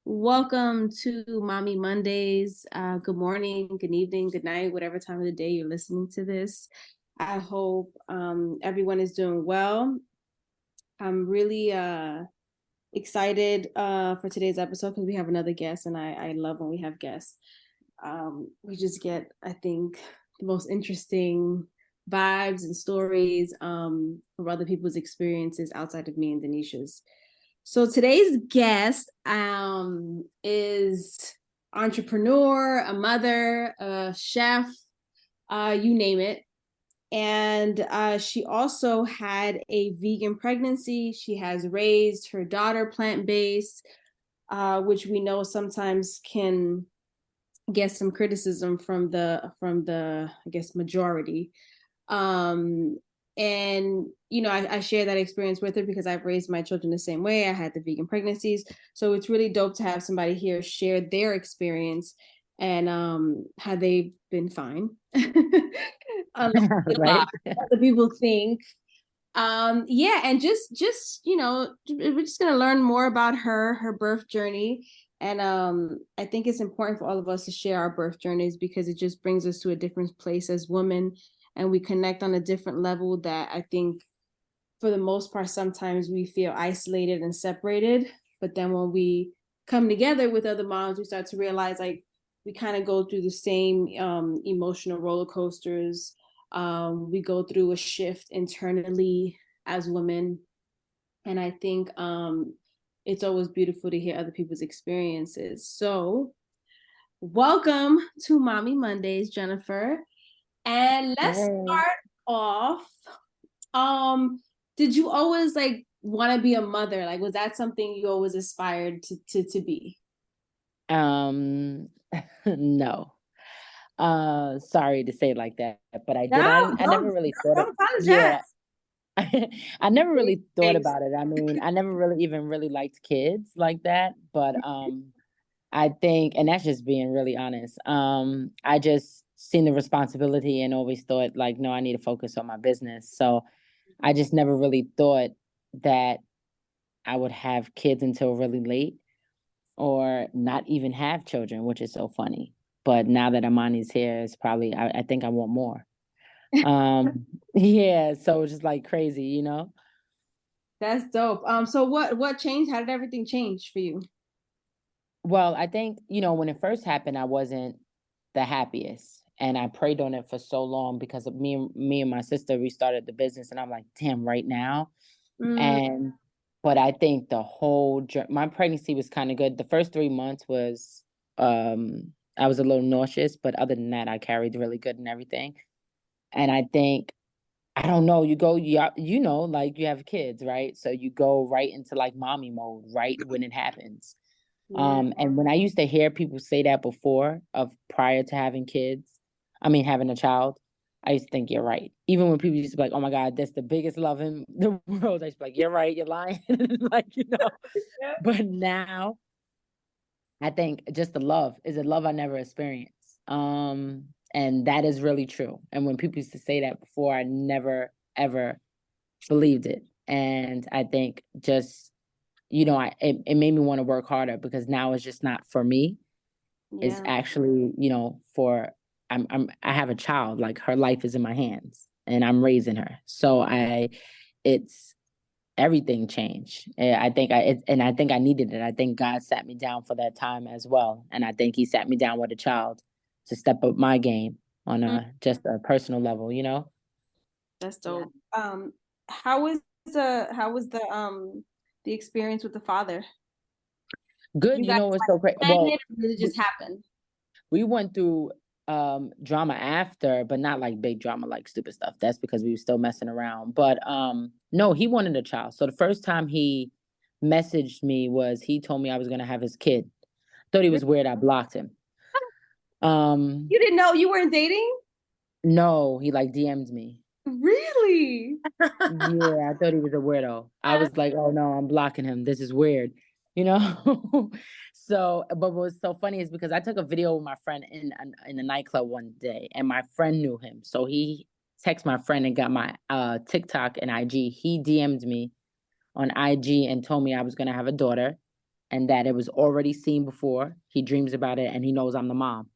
Welcome to Mommy Mondays. Good morning, good evening, good night, whatever time of the day you're listening to this. I hope everyone is doing well. I'm really excited for today's episode because we have another guest, and I love when we have guests. We just get, I think, the most interesting vibes and stories from other people's experiences outside of me and Denisha's. So today's guest is entrepreneur, a mother, a chef, you name it. And she also had a vegan pregnancy. She has raised her daughter plant-based, which we know sometimes can get some criticism from the I guess majority. Um, and I share that experience with her because I've raised my children the same way. I had the vegan pregnancies, so it's really dope to have somebody here share their experience and how they've been fine. Unlike a lot Right. other people think. Yeah, and just we're just gonna learn more about her birth journey. And I think it's important for all of us to share our birth journeys because it just brings us to a different place as women, and we connect on a different level that I think for the most part sometimes we feel isolated and separated. But then when we come together with other moms, we start to realize like we kind of go through the same emotional roller coasters. We go through a shift internally as women, and I think it's always beautiful to hear other people's experiences. So welcome to Mommy Mondays, Jennifer. And let's Hey. start off. Um, did you always like want to be a mother? Like, was that something you always aspired to be? Um, no. Sorry to say it like that, but I did. No, I never really thought don't it. apologize. Yeah. I never really thought Thanks. about it. I mean, I never really even really liked kids like that, but I think, and that's just being really honest. I just seen the responsibility and always thought like, no, I need to focus on my business. So I just never really thought that I would have kids until really late, or not even have children, which is so funny. But now that Amani's here, it's probably I think I want more. Yeah, so it's just like crazy, you know? That's dope. So what changed? How did everything change for you? Well, I think, when it first happened, I wasn't the happiest. And I prayed on it for so long because of me and my sister, we started the business and I'm like, damn, right now. Mm, And but I think my pregnancy was kind of good. The first 3 months was I was a little nauseous, but other than that, I carried really good and everything. And I think I don't know, like you have kids, right? So you go right into like mommy mode right when it happens. yeah. And when I used to hear people say that before of prior to having kids, I mean having a child, I used to think you're right. Even when people used to be like, "Oh my God, that's the biggest love in the world," I used to be like, "You're right, you're lying," like. But now I think just the love is a love I never experienced, and that is really true. And when people used to say that before, I never ever believed it. And I think just it made me want to work harder because now it's just not for me. It's Yeah. actually, for I have a child, like her life is in my hands and I'm raising her. So it's everything changed. And I think I needed it. I think God sat me down for that time as well. And I think he sat me down with a child to step up my game on Mm, just a personal level, you know? that's Yeah. dope. How was the experience with the father? Good. You You guys know what's so great? plan Well, it, or did it just happen? we went through drama after, but not like big drama like stupid stuff. That's because we were still messing around. But no, he wanted a child. So the first time he messaged me was he told me I was gonna have his kid. Thought he was weird, I blocked him. Um You didn't know you weren't dating? no, he like DM'd me. Really? Yeah, I thought he was a weirdo. I was like, oh no, I'm blocking him. This is weird, you know? So, but what's so funny is because I took a video with my friend in a nightclub one day and my friend knew him. So he texted my friend and got my TikTok and IG. He DM'd me on IG and told me I was gonna have a daughter. and that it was already seen before. He dreams about it and he knows I'm the mom.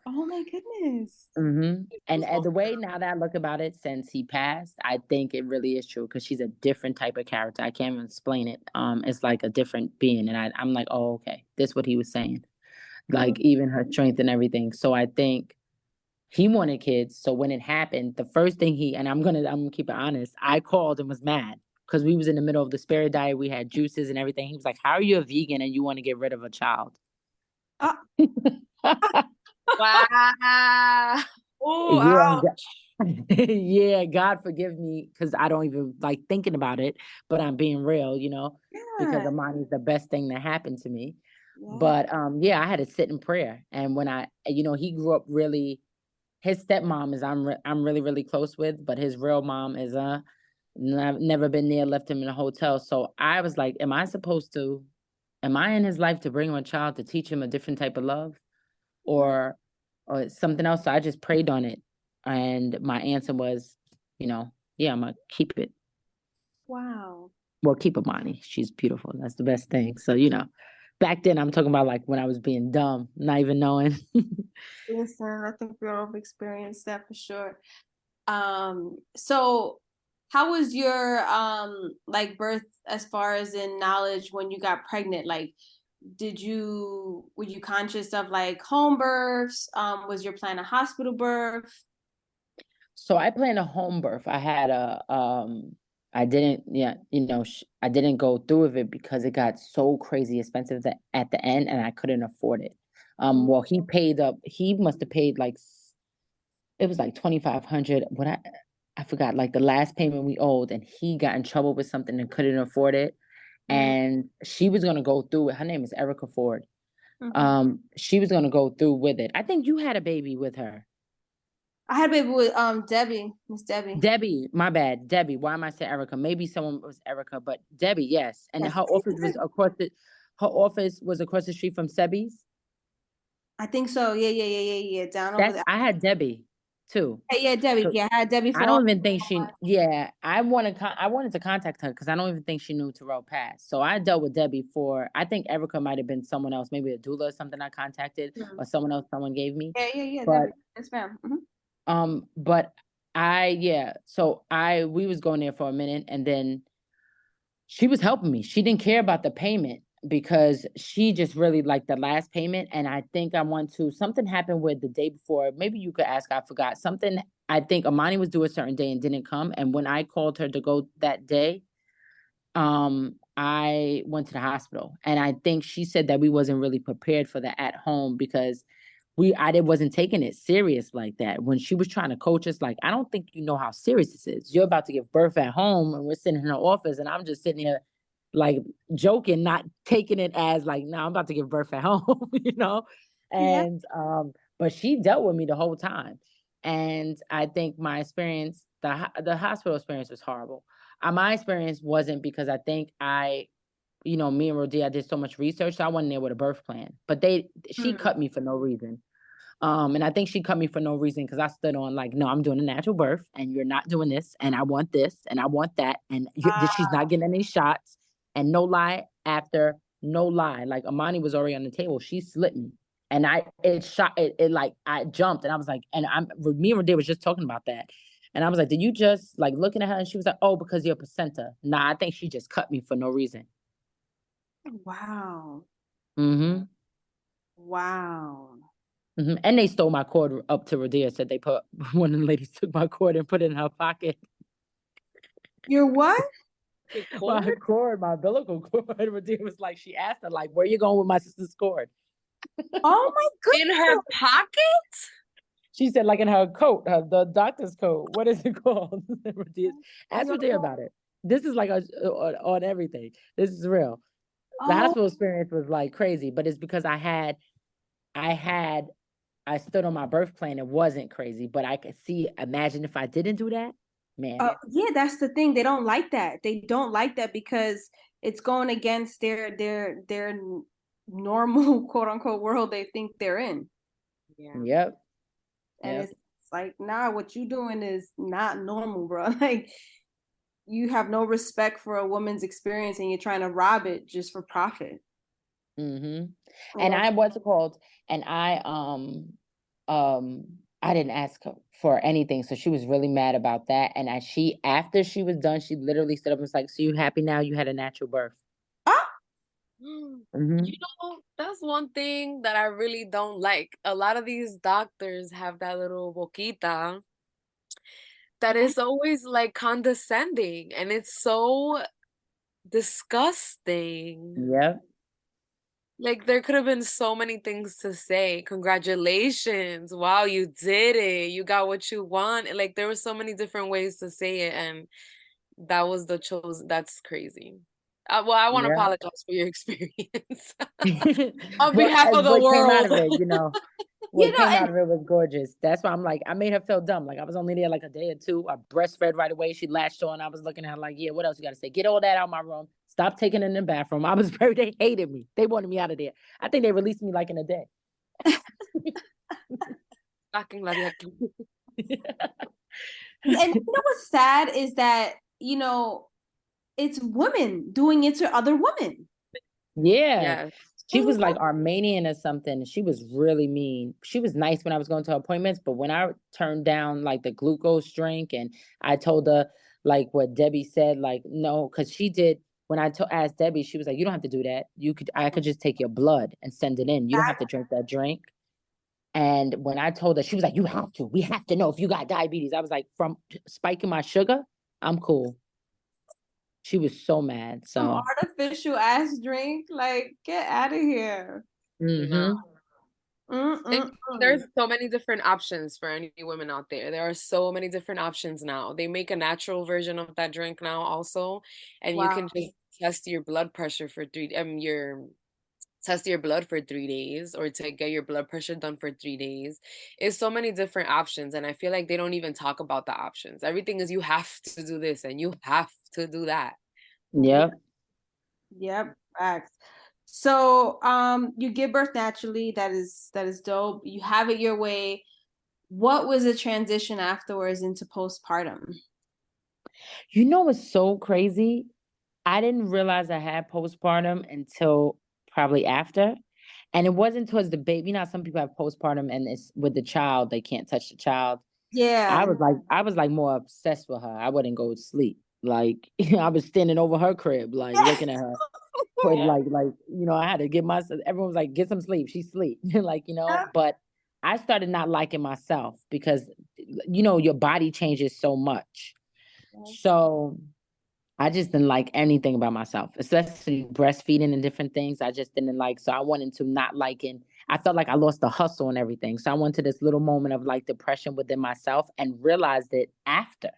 Oh my goodness. And the way now that I look about it since he passed, I think it really is true because she's a different type of character. I can't even explain it. It's like a different being. And I'm like, oh, okay, this is what he was saying. Like even her strength and everything. So I think he wanted kids. So when it happened, the first thing and I'm gonna keep it honest, I called and was mad because we was in the middle of the spirit diet. We had juices and everything. He was like, how are you a vegan and you want to get rid of a child? Uh, wow. Oh, Yeah, ouch. yeah, God forgive me because I don't even like thinking about it, but I'm being real, because Yeah. Amani's the best thing that happened to me. Yeah. But yeah, I had to sit in prayer. And when he grew up really, his stepmom is I'm really, really close with, but his real mom is never been there, left him in a hotel. So I was like, am I in his life to bring him a child to teach him a different type of love? Or something else. So I just prayed on it. And my answer was, yeah, I'm gonna keep it. Wow. Well, keep Amani. She's beautiful. That's the best thing. So, back then I'm talking about like when I was being dumb, not even knowing. Listen, I think we all have experienced that for sure. So how was your like birth as far as in knowledge when you got pregnant? Like were you conscious of like home births? Was your plan a hospital birth? So I planned a home birth. I had I didn't, yeah, I didn't go through with it because it got so crazy expensive at the end and I couldn't afford it. Well, he must have paid like, it was like 2,500. I forgot like the last payment we owed, and he got in trouble with something and couldn't afford it. And she was gonna go through it. Her name is Erica Ford. She was gonna go through with it. I think you had a baby with her. I had a baby with Debbie, Miss Debbie. Debbie, my bad. Debbie. Why am I saying Erica? Maybe someone was Erica, but Debbie, yes. And Yes. her office was across the street from Sebi's. I think so. Yeah. Down over there. I had Debbie too. Hey, yeah, Debbie. So Yeah, I had Debbie I for all. don't even think yeah, I wanted to contact her because I don't even think she knew Terrell passed. So I dealt with Debbie I think Erica might have been someone else, maybe a doula or something I contacted, or someone gave me. Yeah, But Debbie. Yes, ma'am. but we was going there for a minute, and then she was helping me. She didn't care about the payment because she just really liked the last payment. And I think something happened with the day before. Maybe you could ask, I forgot. Something, I think Amani was due a certain day and didn't come. And when I called her to go that day, I went to the hospital. And I think she said that we wasn't really prepared for the at home because I wasn't taking it serious like that. When she was trying to coach us, like, I don't think you know how serious this is. You're about to give birth at home and we're sitting in her office and I'm just sitting here like joking, not taking it as like, no, I'm about to give birth at home, Yeah. And but she dealt with me the whole time. And I think my experience, the hospital experience was horrible. My experience wasn't because I think me and Rodia did so much research, so I wasn't there with a birth plan. But she cut me for no reason. And I think she cut me for no reason because I stood on like, no, I'm doing a natural birth and you're not doing this. And I want this and I want that. And she's not getting any shots. And no lie after no lie. Like Amani was already on the table. She slipped me. And I jumped and I was like, me and Rodia was just talking about that. And I was like, did you just like looking at her? And she was like, oh, because you're a placenta. Nah, I think she just cut me for no reason. Wow. Mm-hmm. Wow. Mm-hmm. And they stole my cord up to Radia. Said they put one of the ladies took my cord and put it in her pocket. Your what? My cord, my umbilical cord. Radia was like, she asked her, like, where you going with my sister's cord? Oh my goodness. In her pocket? She said, like in her coat, the doctor's coat. What is it called? Ask Radia about it. This is like on everything. This is real. The hospital experience was like crazy, but it's because I stood on my birth plan. It wasn't crazy, but I could imagine if I didn't do that, man. Yeah, that's the thing. They don't like that. They don't like that because it's going against their normal quote unquote world they think they're in. Yeah. Yep. And it's like, nah, what you doing is not normal, bro. Like you have no respect for a woman's experience and you're trying to rob it just for profit. Mm-hmm. And Well, I what's it called? And I didn't ask her for anything. So she was really mad about that. And after she was done, she literally stood up and was like, so you happy now you had a natural birth? ah, You know, that's one thing that I really don't like. A lot of these doctors have that little boquita that is always like condescending, and it's so disgusting. Yep. Like there could have been so many things to say. Congratulations. Wow, you did it. You got what you want. And, like there were so many different ways to say it, and that was the chosen. That's crazy. Well, I want to Yeah. apologize for your experience on Well, behalf as of the what came out world. of it, you what know, came out and of it was gorgeous. That's why I'm like, I made her feel dumb. Like I was only there like a day or two. I breastfed right away. She latched on. I was looking at her like, yeah, what else you got to say? Get all that out of my room. Stop taking it in the bathroom. I was they hated me. They wanted me out of there. I think they released me like in a day. Fucking love you. you know what's sad is that, it's women doing it to other women. Yeah. Yes. She was like Armenian or something. She was really mean. She was nice when I was going to appointments, but when I turned down like the glucose drink and I told her like what Debbie said, like no, because she did when asked Debbie, she was like, you don't have to do that. I could just take your blood and send it in. You don't have to drink that drink. And when I told her, she was like, you have to. We have to know if you got diabetes. I was like, from spiking my sugar, I'm cool. She was so mad. Some So, artificial ass drink. Like, get out of here. No. mm-hmm. And Mm-mm-mm. there's so many different options for any women out there. There are so many different options now. They make a natural version of that drink now also, and you Wow. can just test your blood pressure for your test your blood for 3 days or to get your blood pressure done for 3 days. It's so many different options, and I feel like they don't even talk about the options. Everything is you have to do this and you have to do that. Yep. Yep. Yep. Facts. So, you give birth naturally. That is dope. You have it your way. What was the transition afterwards into postpartum? You know what's so crazy? I didn't realize I had postpartum until probably after. And it wasn't towards the baby. You know, how some people have postpartum and it's with the child, they can't touch the child. Yeah. I was like more obsessed with her. I wouldn't go to sleep. Like I was standing over her crib, like looking at her. But I had to get myself everyone was like, get some sleep. She's sleep. But I started not liking myself because your body changes so much. So I just didn't like anything about myself, especially breastfeeding and different things. I just didn't like. So I went into not liking. I felt like I lost the hustle and everything. So I went to this little moment of like depression within myself and realized it after.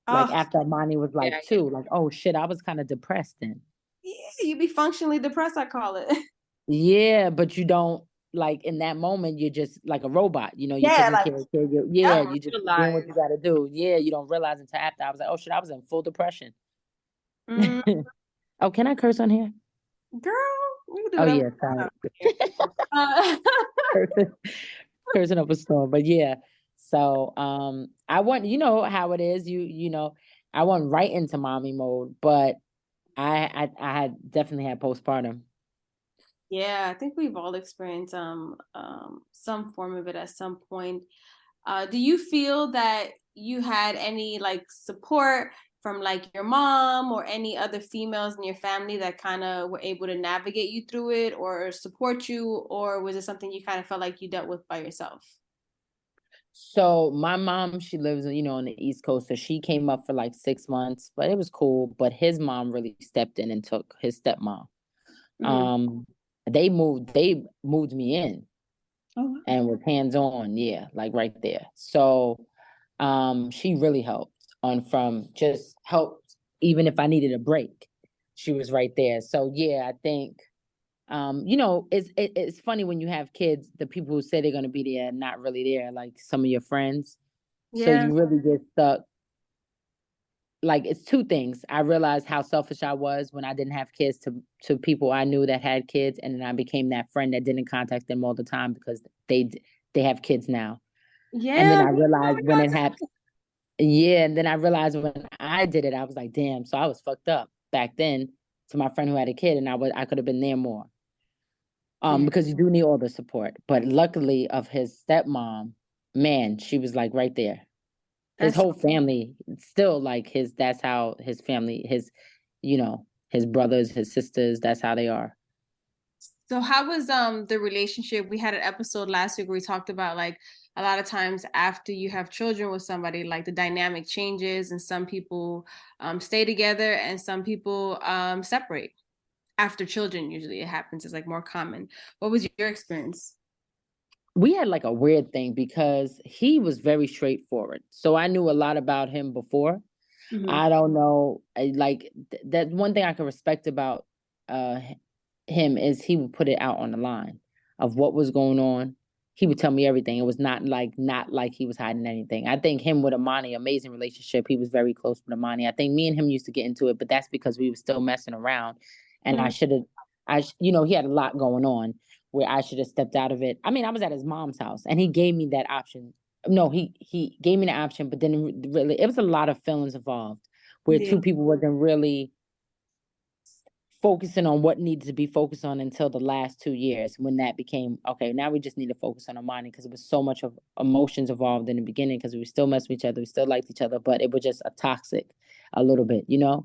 Like Oh, after Amani was Yeah. like two, like, oh shit, I was kind of depressed then. yeah, you be functionally depressed, I call it. Yeah, but you don't like in that moment, you're just like a robot. You're Yeah, taking like, care of kids. yep. You just doing what you Realize. gotta do. Yeah, you don't realize until after. I was like, oh shit, I was in full depression. Mm, Oh, can I curse on here? girl, we can do Oh whatever yeah, we sorry. want here. Uh, cursing, cursing up a storm. But yeah. So I went, you know how it is. I went right into mommy mode, but I had definitely had postpartum. yeah, I think we've all experienced some form of it at some point. Do you feel that you had any like support from like your mom or any other females in your family that kind of were able to navigate you through it or support you, or was it something you kind of felt like you dealt with by yourself? So my mom, she lives, on the East Coast. So she came up for like 6 months, but it was cool. But his mom really stepped in and took his stepmom. Mhm. Um, they moved me in Oh, wow. and was hands on, yeah, like right there. So she really helped on from just helped even if I needed a break. She was right there. So yeah, I think it's funny when you have kids, the people who say they're gonna be there not really there, like some of your friends. So Yeah. you really get stuck. Like it's two things. I realized how selfish I was when I didn't have kids to people I knew that had kids, and then I became that friend that didn't contact them all the time because they have kids now. And then Yeah. I realized when it happened, yeah, and then I realized when I did it, I was like, damn. So I was fucked up back then to my friend who had a kid, and I could have been there more. because you do need all the support. But luckily of his stepmom, man, she was like right there. His That's whole family, still like that's how his family, you know, his brothers, his sisters, that's how they are. So how was the relationship? We had an episode last week where we talked about like a lot of times after you have children with somebody, like the dynamic changes and some people stay together and some people separate after children. Usually it happens. It's like more common. What was your experience? We had like a weird thing because he was very straightforward. So I knew a lot about him before. I don't know, like that one thing I can respect about uh him is he would put it out on the line of what was going on. He would tell me everything. It was not like he was hiding anything. I think him with Amani, amazing relationship. He was very close with Amani. I think me and him used to get into it, but that's because we were still messing around. And I should have, he had a lot going on where I should have stepped out of it. I mean, I was at his mom's house and he gave me that option. No, he gave me the option, but then really it was a lot of feelings involved where Yeah. two people wasn't really focusing on what needed to be focused on until the last 2 years when that became okay. Now we just need to focus on Amani because it was so much of emotions involved in the beginning because we were still messing with each other, we still liked each other, but it was just a toxic a little bit, you know.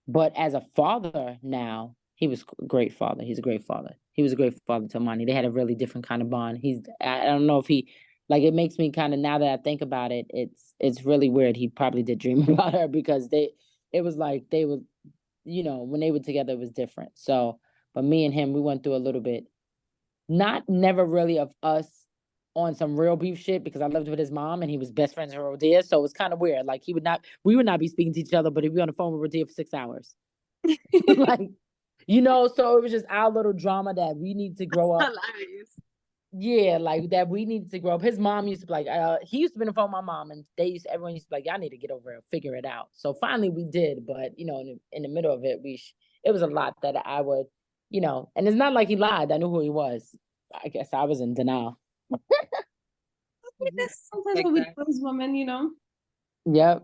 But as a father now, he was a great father. He's a great father. He was a great father to Amani. They had a really different kind of bond. I don't know if he like it makes me kind of now that I think about it, it's really weird. He probably did dream about her because it was like they were, when they were together, it was different. So, but me and him, we went through a little bit, never really of us on some real beef shit because I lived with his mom and he was best friends with Rodea. So it was kind of weird. Like we would not be speaking to each other, but he'd be on the phone with Rodea for 6 hours. Like, so it was just our little drama that we need to grow up. Hilarious. Yeah, like that we needed to grow up. His mom used to be like, he used to be on the phone with my mom, and everyone used to be like, y'all need to get over it, figure it out. So finally we did, but in the middle of it, it was a lot that I would, and it's not like he lied. I knew who he was. I guess I was in denial. That's sometimes what we do as women, Yep.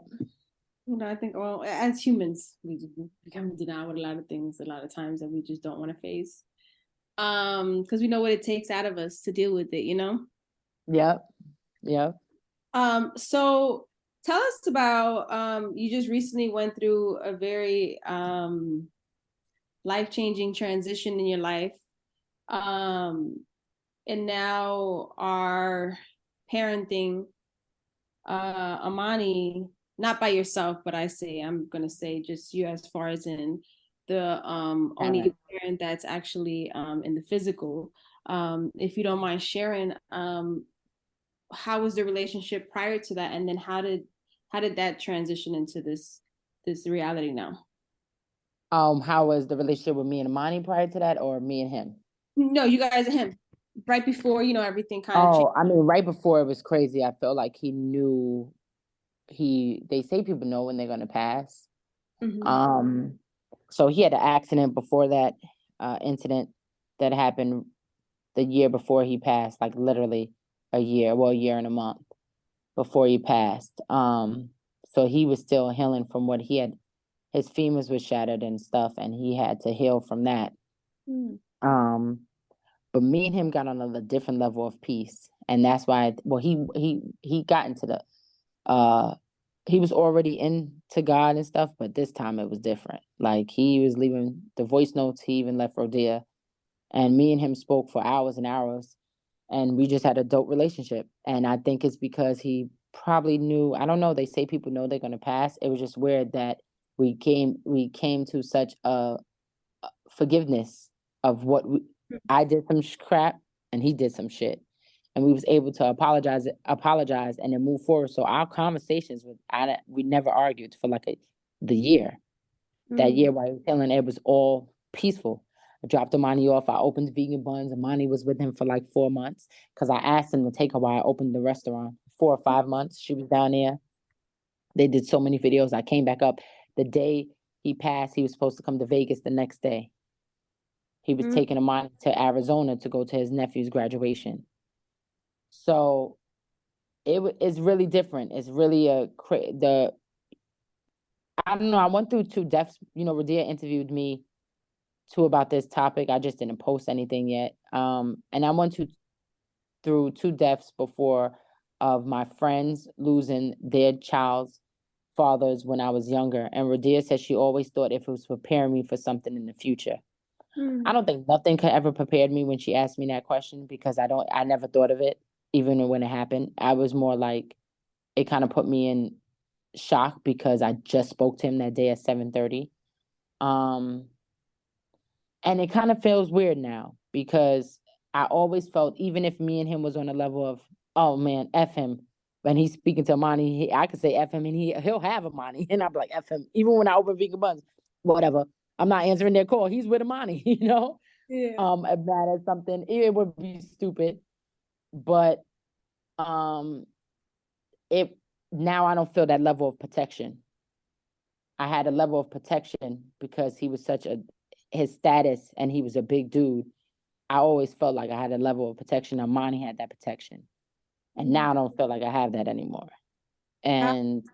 I think, well, as humans, we become denied with a lot of things, a lot of times that we just don't want to face. Because we know what it takes out of us to deal with it, Yep. So tell us about you just recently went through a very life-changing transition in your life. And now are parenting Amani, not by yourself, but I'm gonna say just you as far as in the only parent that's actually in the physical. If you don't mind sharing, how was the relationship prior to that, and then how did that transition into this reality now? How was the relationship with me and Amani prior to that, or me and him? No, you guys and him. Right before, everything kind of changed. I mean, right before it was crazy. I felt like he knew. They say people know when they're gonna pass. So he had an accident before that incident that happened the year before he passed, like literally a year and a month before he passed. So he was still healing from what he had. His femurs were shattered and stuff, and he had to heal from that. But me and him got on a different level of peace, and that's why. He got into he was already into God and stuff, but this time it was different. Like he was leaving the voice notes. He even left Rodea, and me and him spoke for hours and hours, and we just had a dope relationship. And I think it's because he probably knew. I don't know. They say people know they're gonna pass. It was just weird that we came to such a forgiveness of what I did some crap and he did some shit, and we was able to apologize and then move forward. So our conversations we never argued for like the year. That year while he was healing, it was all peaceful. I dropped Amani off. I opened vegan buns. Amani was with him for like 4 months because I asked him to take her while I opened the restaurant. 4 or 5 months. She was down there. They did so many videos. I came back up. The day he passed, he was supposed to come to Vegas the next day. He was taking Amani to Arizona to go to his nephew's graduation. So it's really different. It's really I don't know. I went through 2 deaths. Rodea interviewed me too about this topic. I just didn't post anything yet. And I went through two deaths before of my friends losing their child's fathers when I was younger. And Radia said she always thought if it was preparing me for something in the future. I don't think nothing could ever prepared me when she asked me that question, because I never thought of it, even when it happened. I was more like, it kind of put me in shock because I just spoke to him that day at 7:30. Um, and it kind of feels weird now because I always felt, even if me and him was on a level of, oh man, F him. When he's speaking to Amani, I could say F him and he'll have Amani. And I'm like, F him. Even when I open vegan buns, whatever. I'm not answering their call. He's with Amani, you know? Yeah. If that is something, it would be stupid. But it now I don't feel that level of protection. I had a level of protection because he was his status, and he was a big dude. I always felt like I had a level of protection. Amani had that protection. And now I don't feel like I have that anymore. And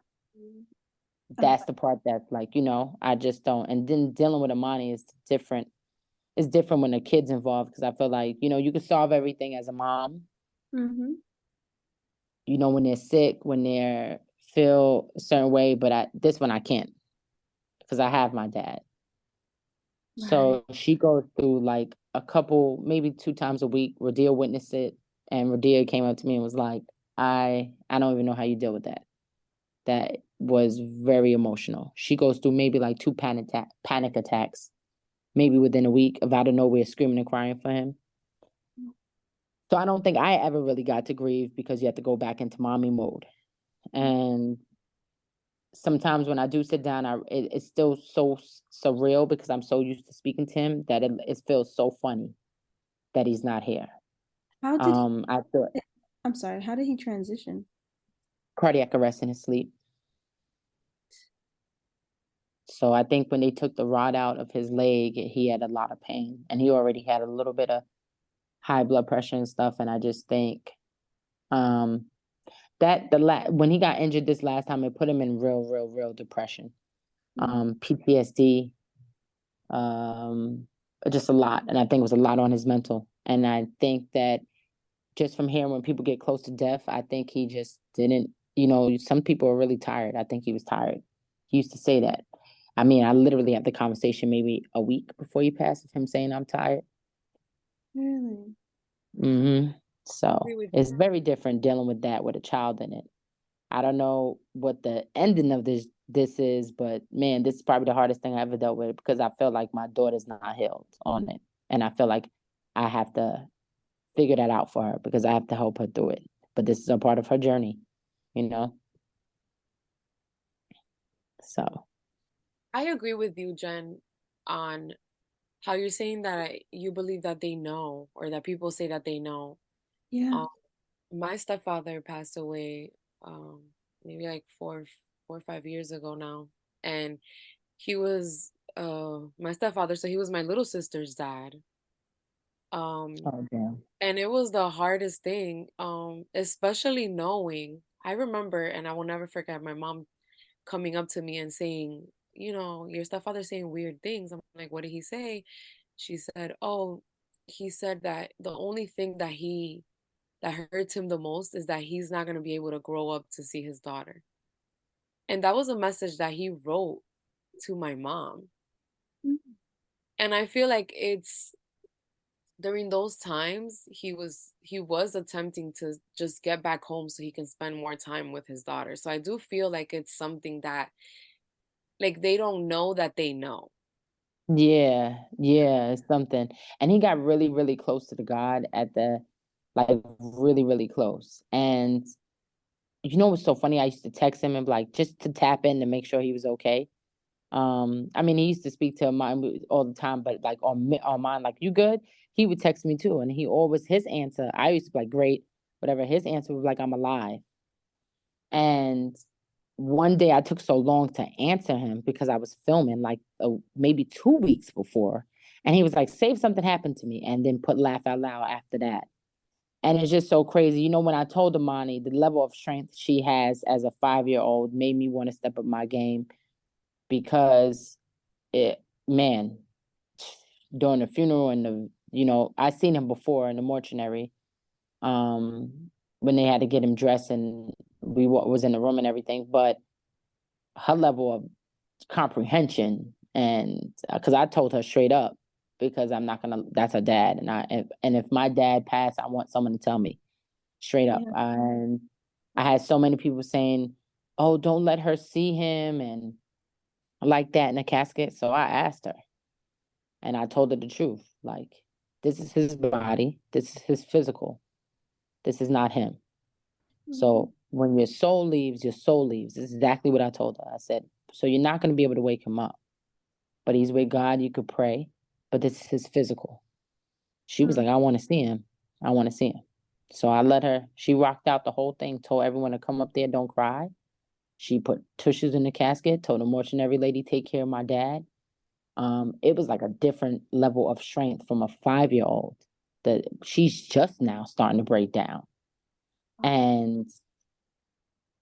that's the part that's like, I just don't. And then dealing with Amani is different. It's different when the kid's involved, because I feel like, you can solve everything as a mom. Mm-hmm. When they're sick, when they feel a certain way, but this one I can't, because I have my dad. Right. So she goes through like a couple, maybe 2 times a week. Radia witnessed it, and Radia came up to me and was like, I don't even know how you deal with that. That was very emotional. She goes through maybe like 2 panic attacks, maybe within a week, of out of nowhere screaming and crying for him. So I don't think I ever really got to grieve, because you have to go back into mommy mode. And sometimes when I do sit down, it's still so surreal, because I'm so used to speaking to him, that it feels so funny that he's not here. How did I thought I'm sorry, how did he transition? cardiac arrest in his sleep. So I think when they took the rod out of his leg, he had a lot of pain, and he already had a little bit of high blood pressure and stuff. And I just think that when he got injured this last time, it put him in real depression, PTSD, just a lot. And I think it was a lot on his mental. And I think that just from hearing when people get close to death, I think he just didn't, some people are really tired. I think he was tired. He used to say that. I mean, I literally had the conversation maybe a week before he passed of him saying, I'm tired. Really? Mm-hmm. So it's very different dealing with that with a child in it. I don't know what the ending of this is, but man, this is probably the hardest thing I ever dealt with, because I feel like my daughter's not healed on it. And I feel like I have to figure that out for her, because I have to help her through it. But this is a part of her journey, So I agree with you, Jen, on how you're saying that you believe that they know, or that people say that they know. Yeah. My stepfather passed away maybe like 4 or 5 years ago now, and he was my stepfather, so he was my little sister's dad. oh, damn. And it was the hardest thing, especially knowing. I remember, and I will never forget, my mom coming up to me and saying, your stepfather's saying weird things. I'm like, what did he say? She said, oh, he said that the only thing that hurts him the most is that he's not going to be able to grow up to see his daughter. And that was a message that he wrote to my mom. Mm-hmm. And I feel like it's during those times he was attempting to just get back home so he can spend more time with his daughter. So I do feel like it's something that, like, they don't know that they know. Yeah, it's something. And he got really, really close to the God like really, really close. And what's so funny? I used to text him and be like, just to tap in to make sure he was okay. I mean, he used to speak to mine all the time, but like on mine, like, you good? He would text me too, and he always, his answer, I used to be like, great, whatever. His answer was like, I'm alive. And one day I took so long to answer him because I was filming like maybe 2 weeks before, and he was like, say if something happened to me, and then put laugh out loud after that. And it's just so crazy. When I told Amani the level of strength she has as a 5-year-old made me want to step up my game, because man, during the funeral and I seen him before in the mortuary, when they had to get him dressed and we was in the room and everything. But her level of comprehension, and because I told her straight up, because I'm not gonna. That's her dad, and if my dad passed, I want someone to tell me straight up. Yeah. And I had so many people saying, "Oh, don't let her see him," and like that in a casket. So I asked her, and I told her the truth. Like, this is his body. This is his physical. This is not him. So when your soul leaves, your soul leaves. This is exactly what I told her. I said, so you're not going to be able to wake him up, but he's with God. You could pray, but this is his physical. She was like, I want to see him. I want to see him. So I let her, she rocked out the whole thing, told everyone to come up there, don't cry. She put tushes in the casket, told the mortuary lady, take care of my dad. It was like a different level of strength from a 5-year-old that she's just now starting to break down. And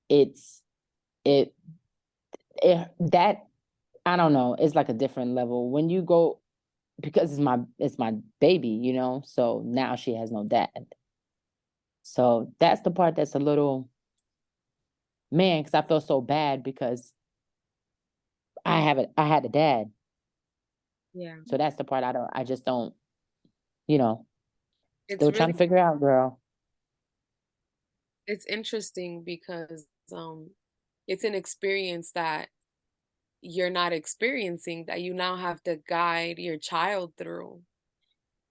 it's it that I don't know, it's like a different level when you go, because it's my baby, so now she has no dad. So that's the part that's a little, man, because I feel so bad because I had a dad. Yeah. So that's the part I just don't, It's still trying really, to figure out, girl. it's interesting because it's an experience that you're not experiencing that you now have to guide your child through.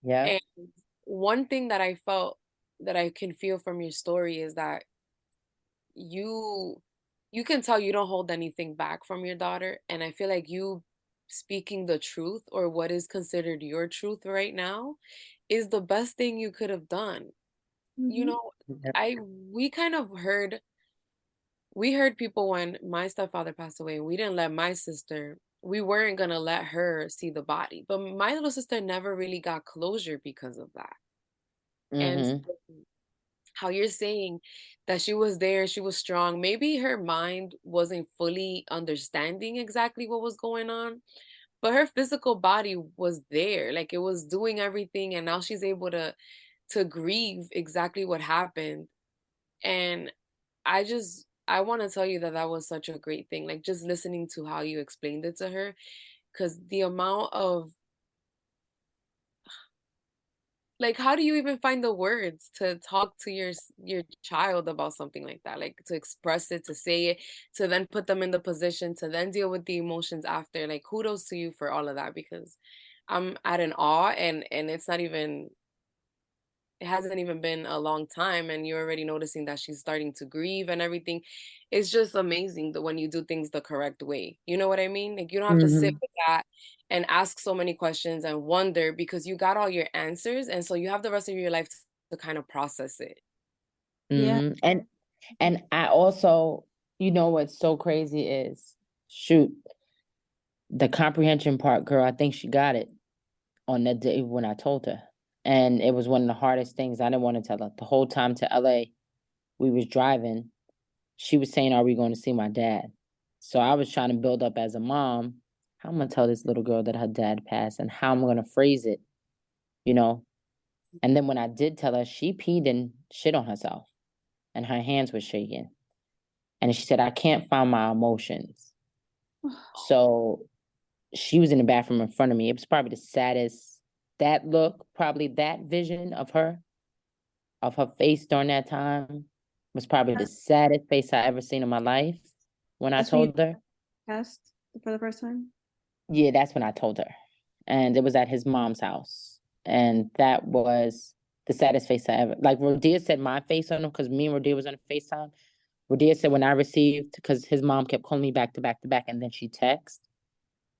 Yeah. And one thing that I felt that I can feel from your story is that you you can tell you don't hold anything back from your daughter, and I feel like you speaking the truth or what is considered your truth right now is the best thing you could have done. You know, Yep. I we kind of heard we heard people when my stepfather passed away, we didn't let my sister, we weren't going to let her see the body. But my little sister never really got closure because of that. And Mm-hmm. how you're saying that she was there, she was strong. Maybe her mind wasn't fully understanding exactly what was going on, but her physical body was there. Like it was doing everything, and now she's able to grieve exactly what happened. And I want to tell you that that was such a great thing. Like just listening to how you explained it to her, because the amount of, like, how do you even find the words to talk to your child about something like that? Like to express it, to say it, to then put them in the position to then deal with the emotions after. Like kudos to you for all of that, because I'm at an awe, and it's not even, it hasn't even been a long time and you're already noticing that she's starting to grieve and everything. It's just amazing that when you do things the correct way. You know what I mean? Like you don't have to sit Mm-hmm. with that and ask so many questions and wonder, because you got all your answers, and so you have the rest of your life to kind of process it. Yeah. Mm-hmm. And I also, what's so crazy is, shoot, the comprehension part, girl, I think she got it on that day when I told her. And it was one of the hardest things. I didn't want to tell her. The whole time to LA, we was driving, she was saying, are we going to see my dad? So I was trying to build up as a mom, how I'm going to tell this little girl that her dad passed and how I'm going to phrase it, you know? And then when I did tell her, she peed and shit on herself and her hands were shaking. And she said, I can't find my emotions. So she was in the bathroom in front of me. It was probably the saddest, that look, probably that vision of her face during that time was probably the saddest face I ever seen in my life when I That's when you told her. passed for the first time. Yeah, that's when I told her. And it was at his mom's house. And that was the saddest face I ever, like Rodia said my face on him, because me and Rodia was on FaceTime. Rodia said when I received, because his mom kept calling me back to back to back, and then she texted.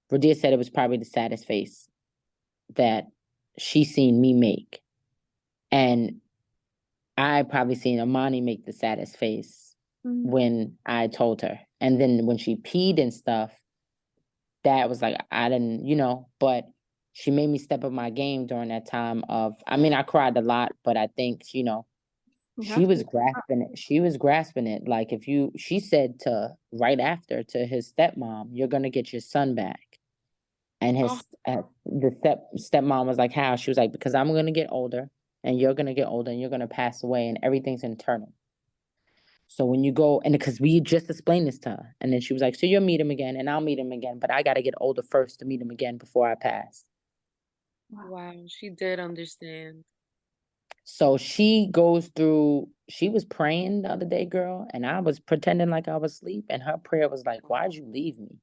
Rodia said it was probably the saddest face that she seen me make. And I probably seen Amani make the saddest face when I told her. And then when she peed and stuff, that was like, I didn't, but she made me step up my game during that time of, I mean, I cried a lot, but I think, You she have was to. grasping it. She was grasping it. Like she said to right after to his stepmom, you're going to get your son back. And Oh, the stepmom was like, how? She was like, because I'm gonna get older, and you're gonna get older, and you're gonna pass away, and everything's internal. So when you go, and because we just explained this to her, and then she was like, so you'll meet him again, and I'll meet him again, but I gotta get older first to meet him again before I pass. wow, she did understand. So she goes through, she was praying the other day, girl, and I was pretending like I was asleep, and her prayer was like, why'd you leave me?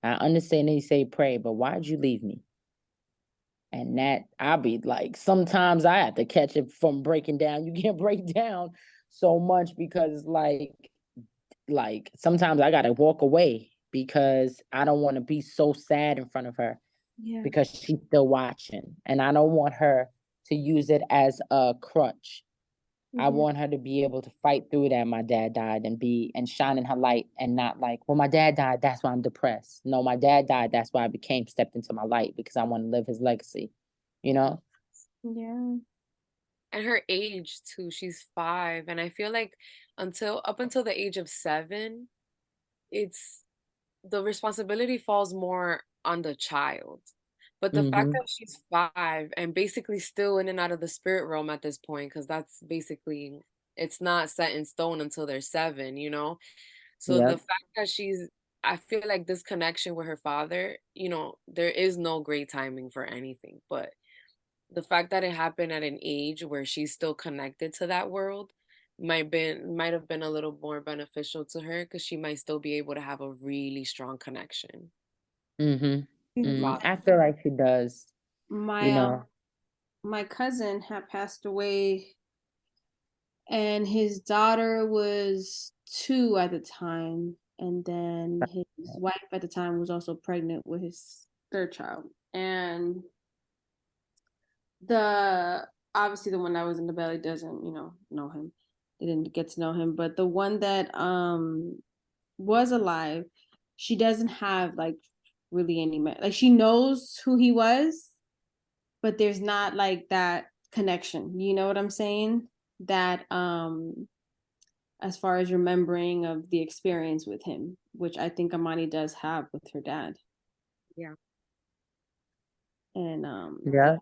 I understand they say pray, but why'd you leave me? And that I'll be like, sometimes I have to catch it from breaking down. You can't break down so much because like sometimes I gotta walk away because I don't want to be so sad in front of her Yeah. because she's still watching. And I don't want her to use it as a crutch. I Yeah. want her to be able to fight through that my dad died and shine in her light and not like, well, my dad died, that's why I'm depressed. No, my dad died, that's why I stepped into my light because I want to live his legacy, you know? Yeah. And her age too, she's 5. And I feel like up until the age of 7, it's the responsibility falls more on the child. But the fact Mm-hmm. that she's 5 and basically still in and out of the spirit realm at this point, because that's basically, it's not set in stone until they're 7, you know? So the Yep. fact that I feel like this connection with her father, there is no great timing for anything, but the fact that it happened at an age where she's still connected to that world might have been a little more beneficial to her because she might still be able to have a really strong connection Mm-hmm. with her Mm-hmm. father. I feel like she does, you My know. my cousin had passed away, and his daughter was 2 at the time, and then his wife at the time was also pregnant with his third child. And the obviously the one that was in the belly doesn't, know him. They didn't get to know him, but the one that was alive, she doesn't have like really any like she knows who he was, but there's not like that connection. You know what I'm saying? That as far as remembering of the experience with him, which I think Amani does have with her dad. Yeah. And Yeah.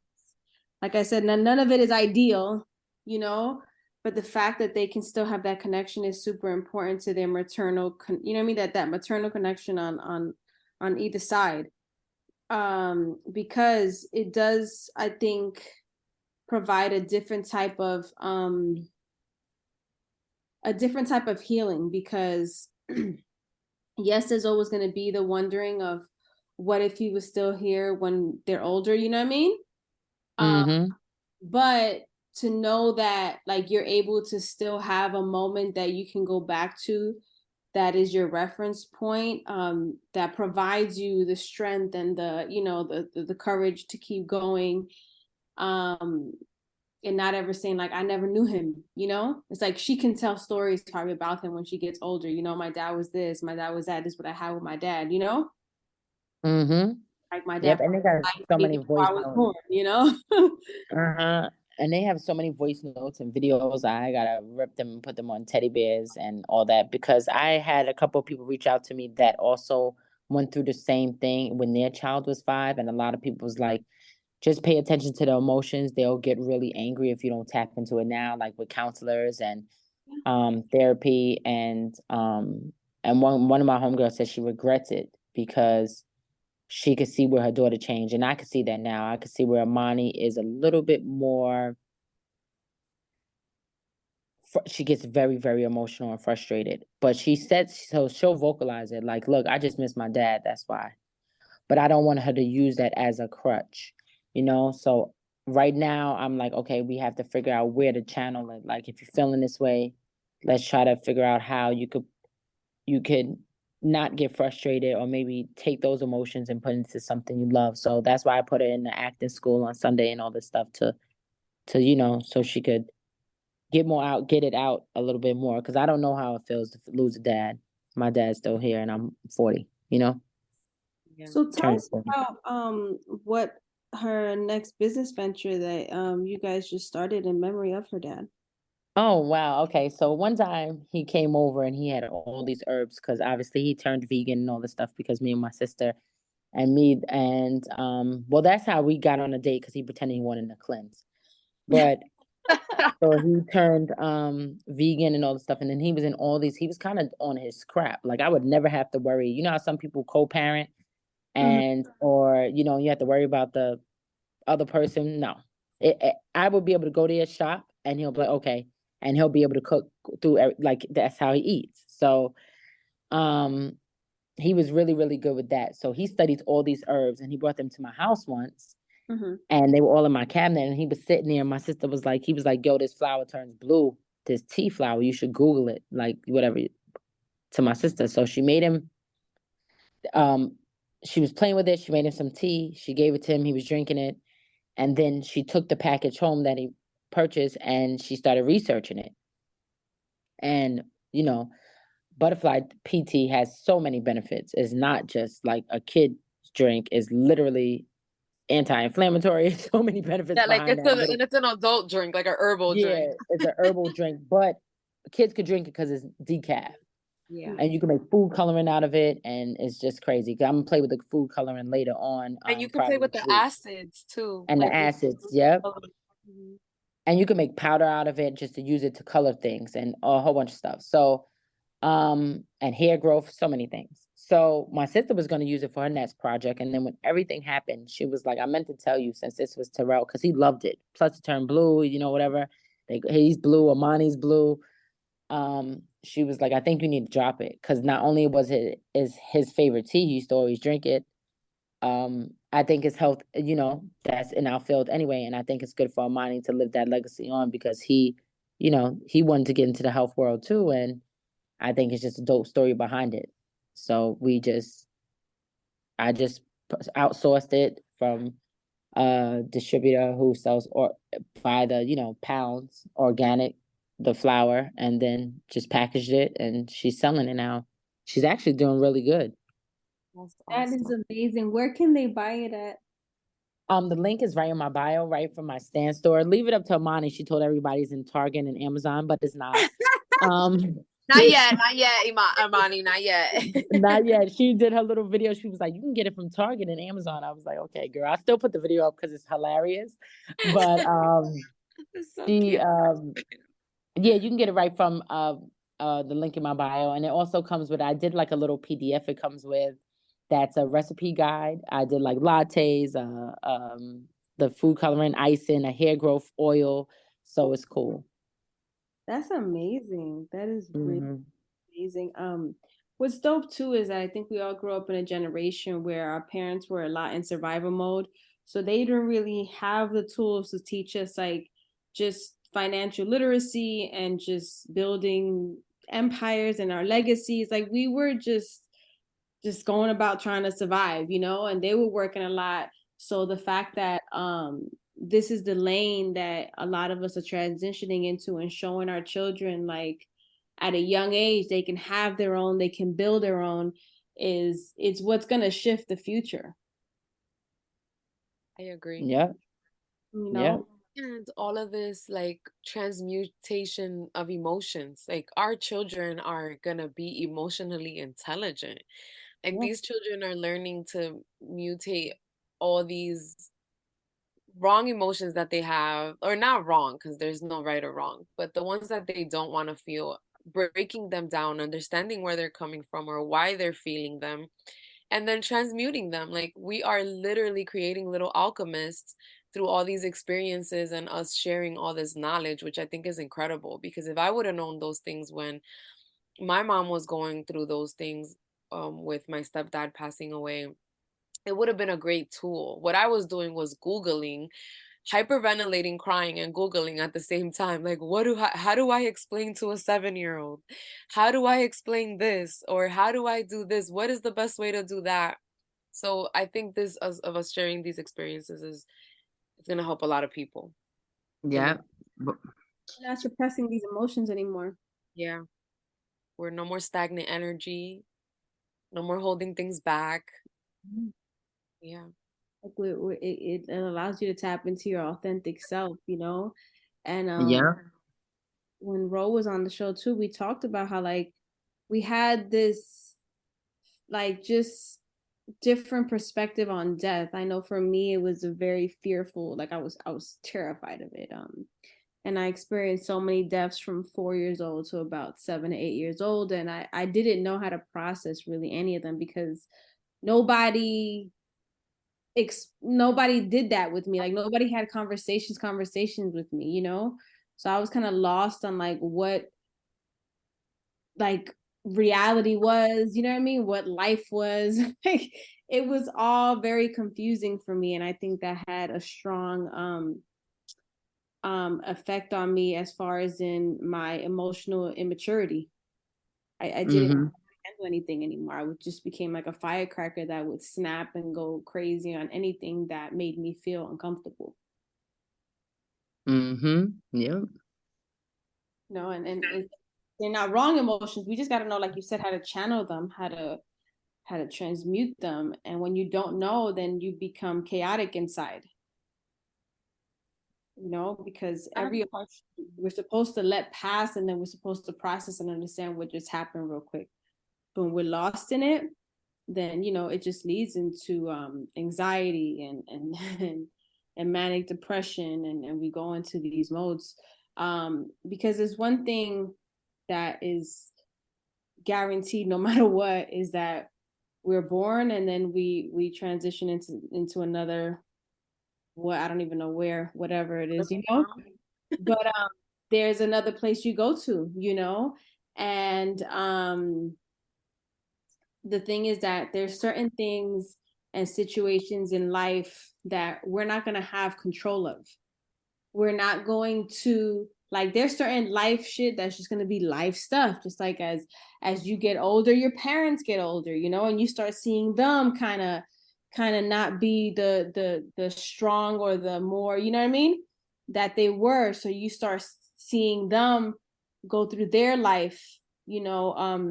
like I said, none of it is ideal, you know, but the fact that they can still have that connection is super important to their maternal, you know what I mean? That maternal connection on either side, because it does, I think, provide a different type of healing because yes, there's always going to be the wondering of what if he was still here when they're older, you know what I mean? Um, Mm-hmm. but to know that like you're able to still have a moment that you can go back to that is your reference point, that provides you the strength and the courage to keep going, um, and not ever saying like I never knew him, it's like she can tell stories probably about him when she gets older, my dad was this, my dad was that, this is what I had with my dad, Mm-hmm. like my Yep. dad And they got so me many before voice I was notes. born. Uh-huh. And they have so many voice notes and videos. I gotta rip them and put them on teddy bears and all that because I had a couple of people reach out to me that also went through the same thing when their child was 5. And a lot of people was like, just pay attention to the emotions. They'll get really angry if you don't tap into it now, like with counselors and therapy. And one of my homegirls said she regrets it because she could see where her daughter changed. And I could see that now. I could see where Amani is a little bit more, she gets very, very emotional and frustrated. But she said, so she'll vocalize it like, look, I just miss my dad. That's why. But I don't want her to use that as a crutch, So right now, I'm like, okay, we have to figure out where to channel it. Like, if you're feeling this way, let's try to figure out how you could not get frustrated or maybe take those emotions and put into something you love. So that's why I put her in the acting school on Sunday and all this stuff to so she could get it out a little bit more. Cause I don't know how it feels to lose a dad. My dad's still here and I'm 40, Yeah. So tell turning us 40. about what her next business venture that you guys just started in memory of her dad. Oh, wow. Okay. So one time he came over and he had all these herbs because obviously he turned vegan and all this stuff because me and my sister and me, and well, that's how we got on a date, because he pretended he wanted to cleanse. But so he turned vegan and all this stuff, and then he was in all these. He was kind of on his crap. Like, I would never have to worry. You know how some people co-parent, Mhm. and or you have to worry about the other person. No, I would be able to go there, shop, and he'll be like, okay, and he'll be able to cook through like that's how he eats. So um he was really, really good with that. So he studied all these herbs, and he brought them to my house once, Mhm. and they were all in my cabinet. And he was sitting there, and my sister was like, he was like, yo, this flower turns blue. This tea flower, you should Google it, like whatever, to my sister. So she made him, um, she was playing with it. She made him some tea. She gave it to him. He was drinking it. And then she took the package home that he purchased, and she started researching it. And, you know, butterfly PT has so many benefits. It's not just like a kid's drink, it's literally anti-inflammatory. So many benefits Yeah, like behind that little. it's an adult drink, like a herbal Yeah, drink. it's an herbal drink, but kids could drink it because it's decaf, Yeah. and you can make food coloring out of it, and it's just crazy. I'm gonna play with the food coloring later on, And you can play probably with this the week, acids too. and the Like acids. Yep. Mhm. And you can make powder out of it just to use it to color things and a whole bunch of stuff. So and hair growth, so many things. So my sister was going to use it for her next project, and then when everything happened, she was like, I meant to tell you, since this was Terrell, because he loved it. Plus it turned blue, whatever. He's blue, Amani's blue. She was like, I think you need to drop it, because not only was it is his favorite tea, he used to always drink it. I think it's health, that's in our field anyway, and I think it's good for Amani to live that legacy on, because he wanted to get into the health world too, and I think it's just a dope story behind it. So I just outsourced it from a distributor who sells or by the pounds organic, the flour, and then just packaged it, and she's selling it now. She's actually doing really good. That's That is awesome. amazing. Where can they buy it at? The link is right in my bio, right from my stand store. Leave it up to Amani. She told everybody it's in Target and Amazon, but it's not. Um, Not yet, Amani, not yet. Not yet. She did her little video. She was like, "You can get it from Target and Amazon." I was like, "Okay, girl." I still put the video up because it's hilarious. But It's so she cute. yeah, you can get it right from the link in my bio, and it also comes with. I did like a little PDF. It comes with that's a recipe guide. I did like lattes, the food coloring, icing, a hair growth oil. So it's cool. That's amazing. That is really Hmm. amazing. What's dope too is that I think we all grew up in a generation where our parents were a lot in survival mode. So they didn't really have the tools to teach us like just financial literacy and just building empires and our legacies. Like we were just going about trying to survive, and they were working a lot. So the fact that this is the lane that a lot of us are transitioning into and showing our children like at a young age they can have their own, they can build their own, it's what's going to shift the future, I agree. Yep. you Yep. know. And all of this like transmutation of emotions, like our children are gonna be emotionally intelligent. Like Yeah. these children are learning to mutate all these wrong emotions that they have, or not wrong, because there's no right or wrong, but the ones that they don't want to feel, breaking them down, understanding where they're coming from or why they're feeling them, and then transmuting them. Like we are literally creating little alchemists through all these experiences and us sharing all this knowledge, which I think is incredible. Because if I would have known those things when my mom was going through those things, with my stepdad passing away, it would have been a great tool. What I was doing was Googling, hyperventilating, crying, and Googling at the same time. Like, how do I explain to a 7-year-old? How do I explain this? Or how do I do this? What is the best way to do that? So I think this of us sharing these experiences is it's gonna help a lot of people in the Yeah. Not suppressing these emotions anymore. yeah. We're no more stagnant energy, no more holding things back. Mhm. Yeah. Like it allows you to tap into your authentic self, and Yeah. when Ro was on the show too, we talked about how like we had this like just different perspective on death. I know for me it was a very fearful, like I was terrified of it. And I experienced so many deaths from 4 years old to about 7 to 8 years old. And I didn't know how to process really any of them because nobody nobody did that with me. Like nobody had conversations with me, you know? So I was kind of lost on like what like reality was, you know what I mean? What life was. Like it was all very confusing for me. And I think that had a strong effect on me as far as in my emotional immaturity. I didn't Mm-hmm. handle anything anymore. I would just became like a firecracker that would snap and go crazy on anything that made me feel uncomfortable. Mm-hmm. Yep. No, and they're not wrong emotions. We just got to know, like you said, how to channel them, how to transmute them. And when you don't know, then you become chaotic inside. You know, because I have every a question. we're supposed to let pass, and then we're supposed to process and understand what just happened real quick. But when we're lost in it, then you know it just leads into anxiety and manic depression, and we go into these modes. Because there's one thing that is guaranteed no matter what is that we're born and then we transition into another, what, I don't even know where, whatever it is, you know. But there's another place you go to, you know. And the thing is that there's certain things and situations in life that we're not going to have control of. We're not going to, like, there's certain life shit that's just going to be life stuff, just like as you get older your parents get older, you know, and you start seeing them kind of not be the strong or the more, you know what I mean, that they were. So you start seeing them go through their life, you know,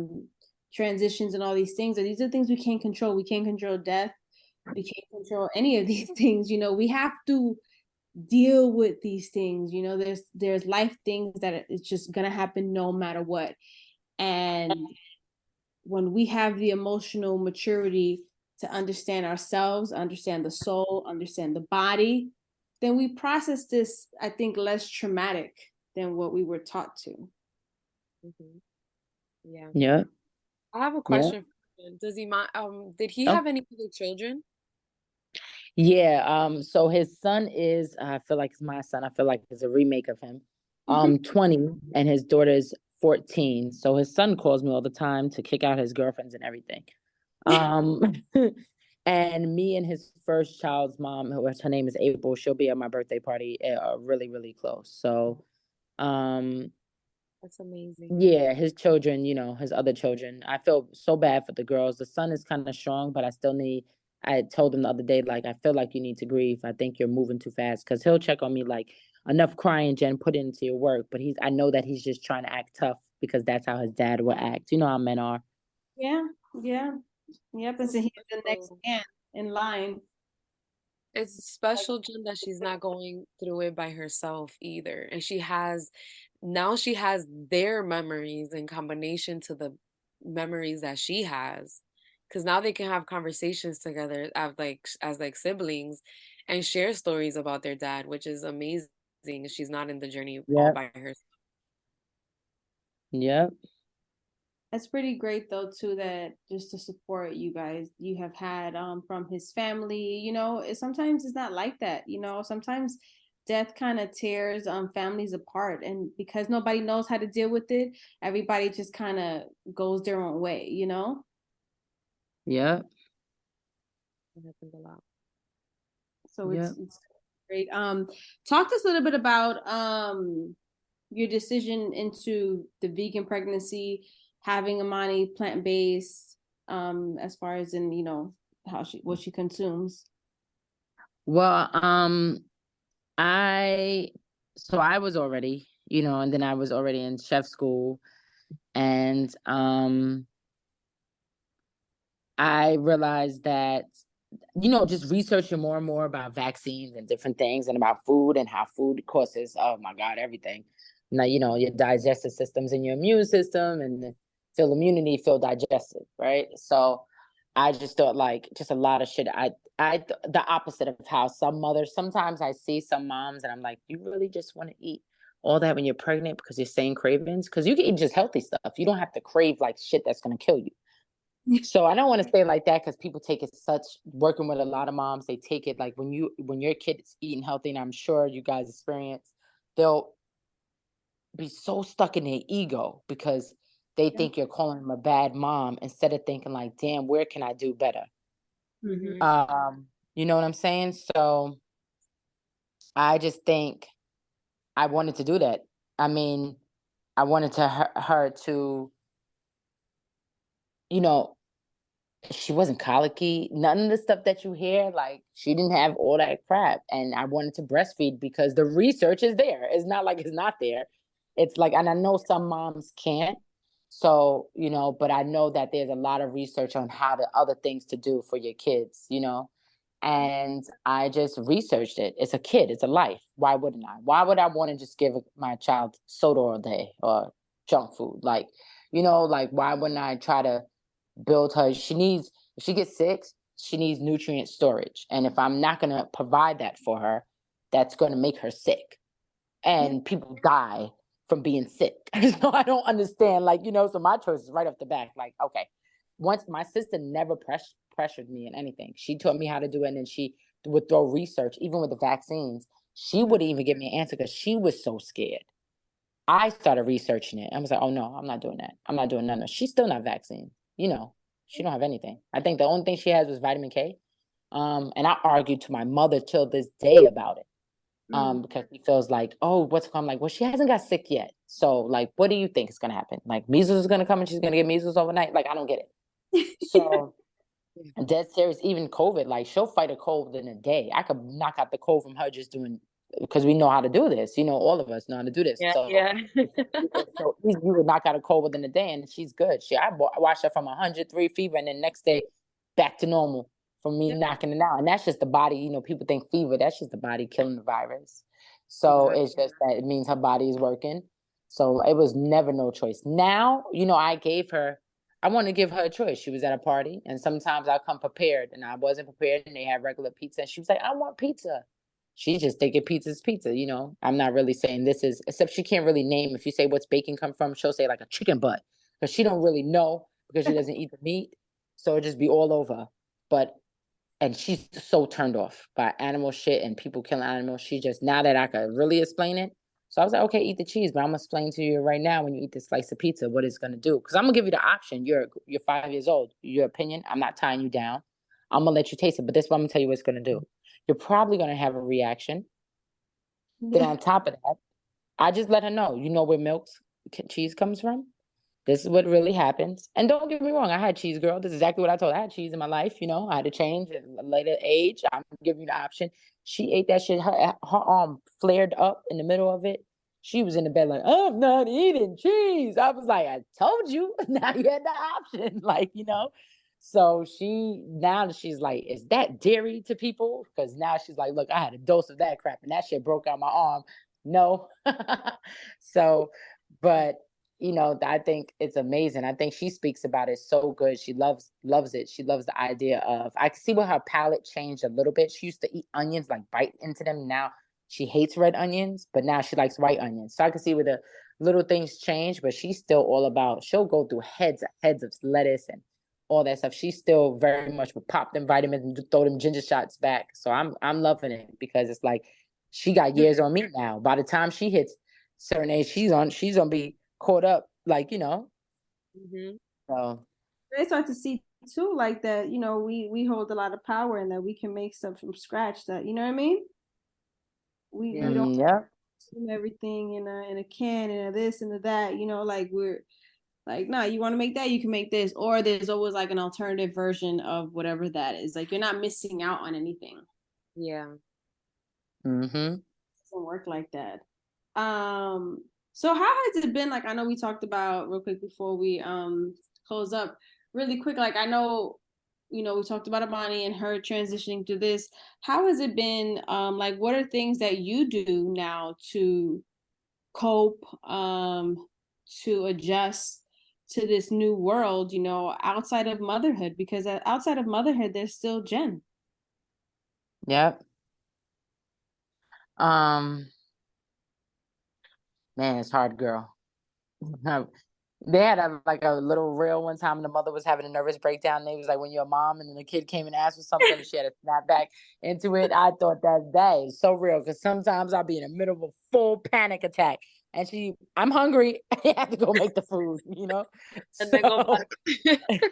transitions and all these things. And these are things we can't control. We can't control death. We can't control any of these things. You know, we have to deal with these things. You know, there's life things that it's just gonna happen no matter what. And when we have the emotional maturity to understand ourselves, understand the soul, understand the body, then we process this, I think, less traumatic than what we were taught to. Mhm. Yeah. Yeah. I have a Yeah. question. Does he mind? Did he Oh. have any other children? Yeah. So his son is, I feel like it's my son. I feel like it's a remake of him. 20, and his daughter's 14. So his son calls me all the time to kick out his girlfriends and everything. Um, and me and his first child's mom, her name is April, she'll be at my birthday party, are really, really close. So, That's amazing. yeah, his children, you know, his other children. I feel so bad for the girls. The son is kind of strong, but I told him the other day, like, I feel like you need to grieve. I think you're moving too fast. Cause he'll check on me like, enough crying, Jen, put it into your work. But I know that he's just trying to act tough because that's how his dad will act. You know how men are. Yeah, yeah, yep. And It's so he's the next special. man in line. It's special, Jen, that she's not going through it by herself either. And she has their memories in combination to the memories that she has. Because now they can have conversations together as like siblings and share stories about their dad, which is amazing. She's not in the journey all Yep. by herself. Yep. That's pretty great though too, that just to support you guys you have had from his family. You know, sometimes it's not like that, you know. Sometimes death kind of tears families apart, and because nobody knows how to deal with it, everybody just kind of goes their own way, you know. Yep. It happens a lot. So Yep. it's great. Talk to us a little bit about your decision into the vegan pregnancy, having Amani plant-based, as far as in, you know, how she what she consumes. Well, I so I was already, you know, and then I was already in chef school, and I realized that, you know, just researching more and more about vaccines and different things and about food and how food causes, oh my God, everything. Now, you know, your digestive systems and your immune system and feel immunity, feel digestive, right? So I just thought like just a lot of shit. The opposite of how some mothers, sometimes I see some moms and I'm like, you really just want to eat all that when you're pregnant because you're saying cravings? Because you can eat just healthy stuff. You don't have to crave like shit that's gonna kill you. So I don't want to say it like that because people take it such, working with a lot of moms, they take it like when your kid is eating healthy, and I'm sure you guys experience, they'll be so stuck in their ego because they Yeah. think you're calling them a bad mom instead of thinking like, damn, where can I do better? Mhm. You know what I'm saying? So I just think I wanted to do that. I mean, I wanted her to, you know, she wasn't colicky, none of the stuff that you hear, like she didn't have all that crap. And I wanted to breastfeed because the research is there. It's not like it's not there. It's like, and I know some moms can't. So, but I know that there's a lot of research on how the other things to do for your kids. And I just researched it. It's a kid, it's a life. Why wouldn't I? Why would I want to just give my child soda all day or junk food? Like why wouldn't I try to build her? If she gets sick, she needs nutrient storage. And if I'm not going to provide that for her, that's going to make her sick. Yeah. And people die from being sick. So I don't understand, so my choice is right off the back. Like, okay, once my sister never pressured me in anything. She taught me how to do it. And then she would throw research, even with the vaccines. She wouldn't even give me an answer because she was so scared. I started researching it. I was like, oh no, I'm not doing that. I'm not doing none of. She's still not vaccinated. She don't have anything. I think the only thing she has was vitamin K. And I argued to my mother till this day about it. Mm. Because he feels like, oh, what's come? I'm like, well, she hasn't got sick yet. So, like, what do you think is gonna happen? Like, measles is gonna come and she's gonna get measles overnight? Like, I don't get it. So, dead serious. Even COVID, like, she'll fight a cold in a day. I could knock out the cold from her just doing, because we know how to do this. All of us know how to do this. Yeah, So yeah. it's so easy. You would knock out a cold within a day, and she's good. I watched her from 103 fever, and then next day back to normal from me Yeah. knocking it out. And that's just the body. People think fever. That's just the body killing the virus. So Exactly. it's just that it means her body is working. So it was never no choice. Now, I want to give her a choice. She was at a party, and sometimes I come prepared, and I wasn't prepared, and they had regular pizza, and she was like, "I want pizza." She's just thinking pizza's pizza. I'm not really saying this is, except she can't really name. If you say what's bacon come from, she'll say like a chicken butt because she don't really know because she doesn't eat the meat. So it just be all over. But and she's so turned off by animal shit and people killing animals. She just, now that I could really explain it. So I was like, okay, eat the cheese, but I'm gonna explain to you right now when you eat this slice of pizza what it's gonna do. Because I'm gonna give you the option. You're 5 years old. Your opinion. I'm not tying you down. I'm gonna let you taste it, but this is what I'm gonna tell you what it's gonna do. You're probably gonna have a reaction. Then Yeah. on top of that, I just let her know. You know where cheese comes from? This is what really happens. And don't get me wrong, I had cheese, girl. This is exactly what I told her. I had cheese in my life. I had to change at a later age. I'm giving you the option. She ate that shit. Her arm flared up in the middle of it. She was in the bed like, I'm not eating cheese. I was like, I told you. Now you had the option. So now she's like, is that dairy to people? Because now she's like, look, I had a dose of that crap and that shit broke out my arm. No. So, but I think it's amazing. I think she speaks about it so good. She loves it. She loves the idea of, I can see where her palate changed a little bit. She used to eat onions, like bite into them. Now she hates red onions, but now she likes white onions. So I can see where the little things change, but she's still all about, she'll go through heads of lettuce and all that stuff. She's still very much will pop them vitamins and throw them ginger shots back. So I'm loving it because it's like she got years on me now. By the time she hits certain age, she's gonna be caught up, Mm-hmm. So They start to see too, like that, we hold a lot of power and that we can make stuff from scratch that, you know what I mean? We Yeah. don't yeah. consume everything in a can and a this and a that, like we're like, no, you want to make that, you can make this. Or there's always like an alternative version of whatever that is. Like you're not missing out on anything. Yeah. Mm-hmm. It doesn't work like that. So how has it been? Like I know we talked about real quick before we close up really quick. Like I know, we talked about Amani and her transitioning to this. How has it been? Like what are things that you do now to cope, to adjust to this new world, you know, outside of motherhood, because outside of motherhood, there's still Jenn. Yep. Um, man, it's hard, girl. They had like a little reel one time, and the mother was having a nervous breakdown. And they was like, when you're a mom, and then the kid came and asked for something, and she had to snap back into it. I thought that is so real, because sometimes I'll be in the middle of a full panic attack, and I'm hungry. I have to go make the food, you know. And then go So back.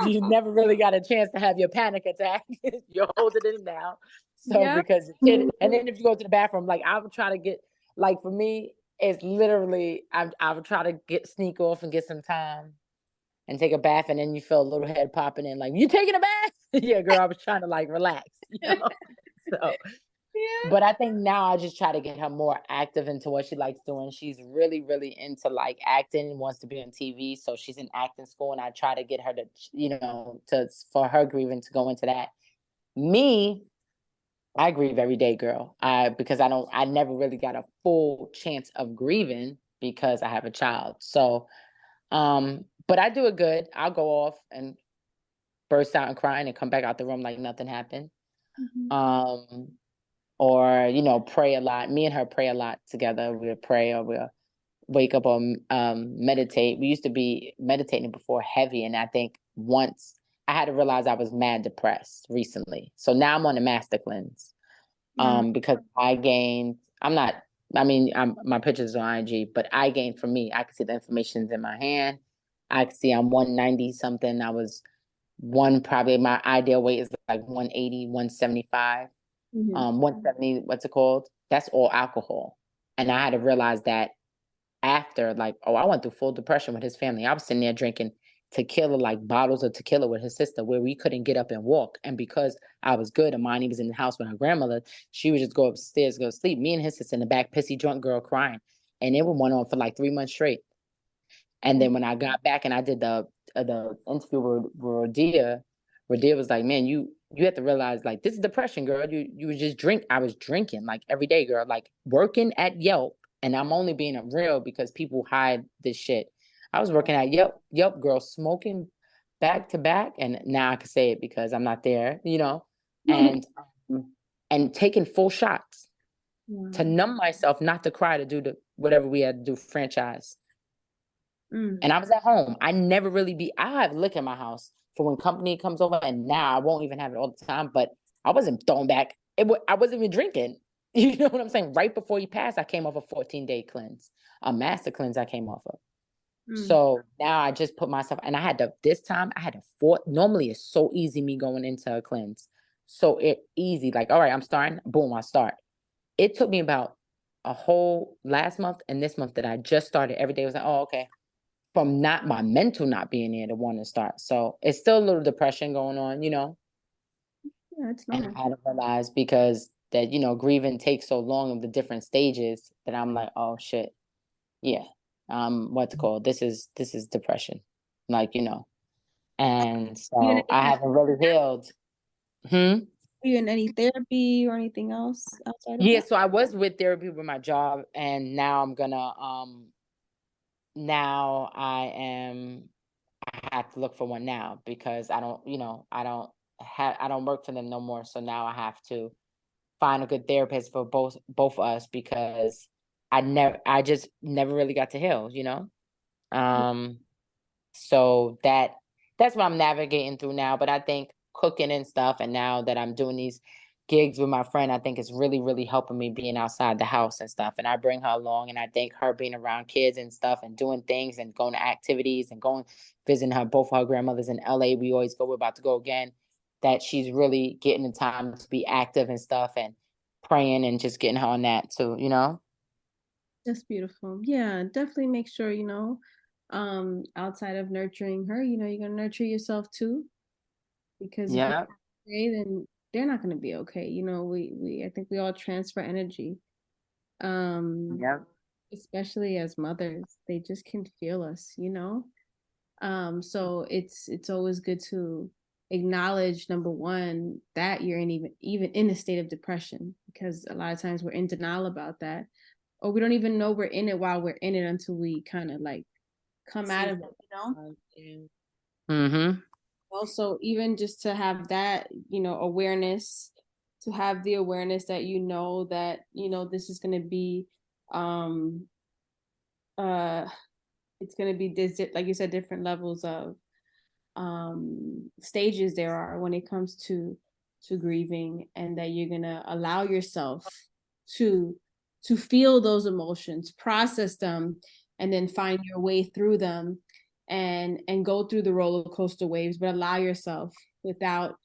you never really got a chance to have your panic attack. You're holding it now. So Yeah. because the kid, and then if you go to the bathroom, like I would try to get, like for me, it's literally I would try to sneak off and get some time and take a bath, and then you feel a little head popping in, like, you taking a bath? Yeah, girl, I was trying to like relax, you know. So, Yeah. but I think now I just try to get her more active into what she likes doing. She's really, really into like acting, wants to be on TV. So she's in acting school, and I try to get her to, you know, for her grieving to go into that. Me, I grieve every day, girl. Because I never really got a full chance of grieving because I have a child. So, but I do it good. I'll go off and burst out and crying and come back out the room like nothing happened. Mhm. Um, or, you know, pray a lot. Me and her pray a lot together. We'll pray, or we'll wake up or meditate. We used to be meditating before heavy, and I think once I had to realize I was mad depressed recently. So now I'm on a master cleanse. Because I gained, my pictures on IG, but I gained, for me, I can see the information's in my hand. I can see I'm 190 something. I was probably my ideal weight is like 180, 175, Mhm. 170, what's it called? That's all alcohol. And I had to realize that after, like, oh, I went through full depression with his family. I was sitting there drinking tequila, like bottles of tequila with his sister, where we couldn't get up and walk. And because I was good, Amani was in the house with her grandmother, she would just go upstairs, go to sleep. Me and his sister in the back, pissy drunk girl crying. And it went on for like 3 months straight. And then when I got back and I did the interview with Radia was like, man, you have to realize, like, this is depression, girl. You was just I was drinking like every day, girl, like working at Yelp. And I'm only being real because people hide this shit. I was working at Yelp, girl, smoking back to back. And now I can say it because I'm not there, you know, and and taking full shots to Wow. numb myself, not to cry, to do whatever we had to do, franchise. Mm. And I was at home. I never really I have liquor in my house for when company comes over, and now I won't even have it all the time, but I wasn't throwing back. I wasn't even drinking. You know what I'm saying? Right before he passed, I came off a 14-day cleanse, a master cleanse I came off of. Mm. So now I just put myself, and this time I had normally it's so easy me going into a cleanse. So easy, like, all right, I'm starting, boom, I start. It took me about a whole last month and this month that I just started every day. I was like, oh, okay, from not my mental not being there to want to start. So it's still a little depression going on, you know. Yeah, it's And normal. I had to realize, because that, you know, grieving takes so long of the different stages, that I'm like, oh shit, yeah. What's it called? This is depression. Like, you know. And You in so I any, haven't really healed. Hmm. you in any therapy or anything else outside of Yeah, that? so I was with therapy with my job, and now I'm gonna now I have to look for one now, because I don't, you know, I don't work for them no more. So now I have to find a good therapist for both of us, because I just never really got to heal, you know? Um, so that's what I'm navigating through now. But I think cooking and stuff, and now that I'm doing these gigs with my friend, I think it's really, really helping me being outside the house and stuff. And I bring her along, and I think her being around kids and stuff and doing things and going to activities and going visiting both of her grandmothers in LA. We always go, we're about to go again. That she's really getting the time to be active and stuff, and praying, and just getting her on that too, you know? That's beautiful. Yeah, definitely make sure, you know, outside of nurturing her, you know, you're gonna nurture yourself too. Because if you're Yeah. okay, then they're not gonna be okay. You know, I think we all transfer energy. Um, Yeah. especially as mothers, they just can feel us, you know? So it's always good to acknowledge, number one, that you're in even in a state of depression, because a lot of times we're in denial about that, or we don't even know we're in it while we're in it until we kind of like come out of it, Mm-hmm. Also, even just to have that, awareness, to have the awareness that that this is going to be um it's going to be this, like you said, different levels of stages there are when it comes to grieving, and that you're going to allow yourself to feel those emotions, process them, and then find your way through them, and go through the roller coaster waves, but allow yourself without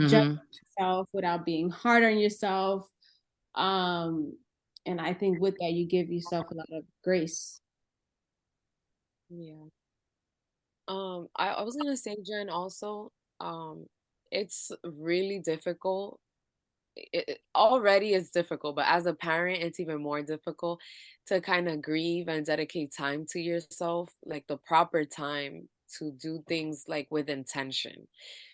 judging yourself, without being hard on yourself. And I think with that you give yourself a lot of grace. Yeah. I was gonna say, Jen, also, it's really difficult. It already is difficult, but as a parent, it's even more difficult to kind of grieve and dedicate time to yourself, like the proper time to do things like with intention.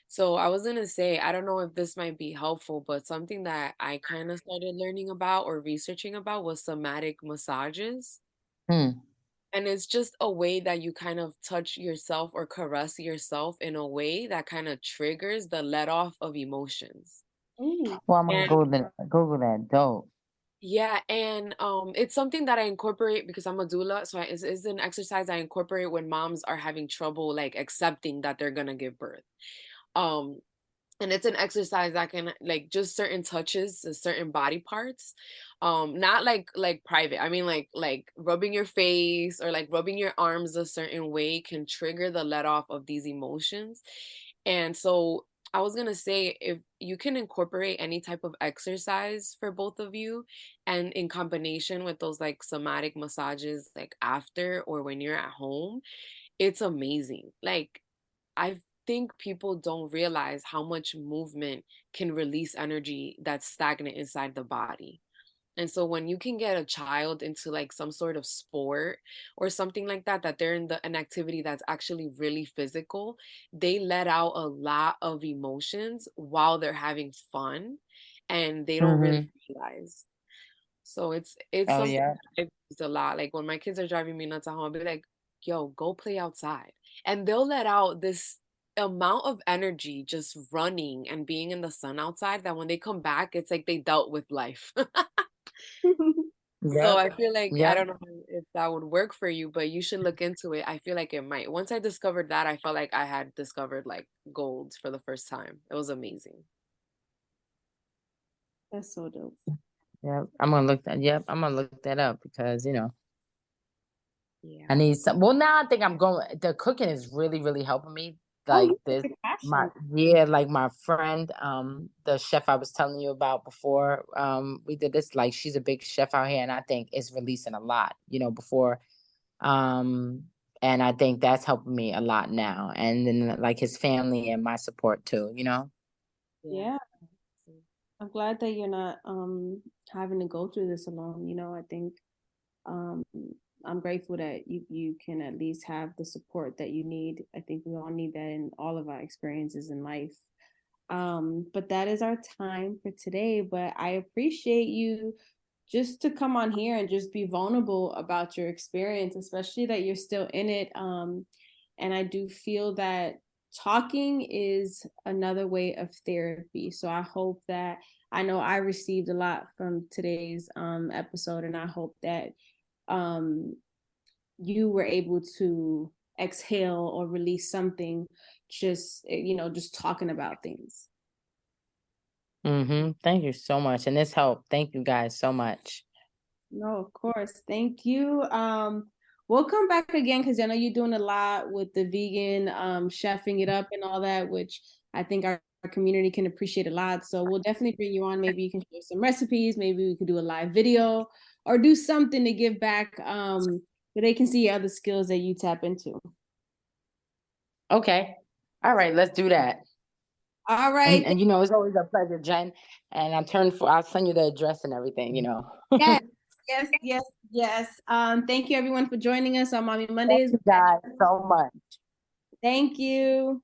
So I was gonna say, I don't know if this might be helpful, but something that I kind of started learning about or researching about was somatic massages. Mm. And it's just a way that you kind of touch yourself or caress yourself in a way that kind of triggers the let off of emotions. Ooh. Well, I'm gonna And Google that. Dope. yeah, and it's something that I incorporate because I'm a doula. So it's an exercise I incorporate when moms are having trouble like accepting that they're gonna give birth. Um, and it's an exercise that can like just certain touches to certain body parts, not like private. I mean like rubbing your face or like rubbing your arms a certain way can trigger the let off of these emotions. And so I was gonna say, if you can incorporate any type of exercise for both of you, and in combination with those like somatic massages like after or when you're at home, it's amazing. Like, I think people don't realize how much movement can release energy that's stagnant inside the body. And so when you can get a child into like some sort of sport or something like that, that they're in an activity that's actually really physical, they let out a lot of emotions while they're having fun, and they don't really Mm-hmm. realize. So it's Oh something yeah. that I've used a lot. Like when my kids are driving me nuts at home, I'll be like, yo, go play outside. And they'll let out this amount of energy just running and being in the sun outside that when they come back, it's like they dealt with life. So Yep. I feel like, I Yep. don't know if that would work for you, but you should look into it. I feel like it might. Once I discovered that, I felt like I had discovered like gold for the first time. It was amazing. That's so dope. Yep. I'm gonna look that. Yep. I'm gonna look that up because I Yeah. need some. Well, now I think I'm going. The cooking is really, really helping me. Oh, Like you this, took a my passion. yeah, like my friend, the chef I was telling you about before. We did this. Like she's a big chef out here, and I think it's releasing a lot. Before, um, and I think that's helping me a lot now. And then like his family and my support too. Yeah. Yeah, I'm glad that you're not having to go through this alone. I think um I'm grateful that you can at least have the support that you need. I think we all need that in all of our experiences in life. But that is our time for today. But I appreciate you just to come on here and just be vulnerable about your experience, especially that you're still in it. And I do feel that talking is another way of therapy. So I hope that I know I received a lot from today's episode, and I hope that um, you were able to exhale or release something, just talking about things. Thank you so much, and this helped. Thank you guys so much. No, of course. Thank you. We'll come back again because I know you're doing a lot with the vegan chefing it up and all that, which I think our community can appreciate a lot. So we'll definitely bring you on. Maybe you can share some recipes. Maybe we could do a live video or do something to give back so they can see other skills that you tap into. Okay. All right, let's do that. All And right. and it's always a pleasure, Jen. And I'll send you the address and everything. Yes, yes, yes, yes. Thank you everyone for joining us on Mommy Thank Mondays. you guys so much. Thank you.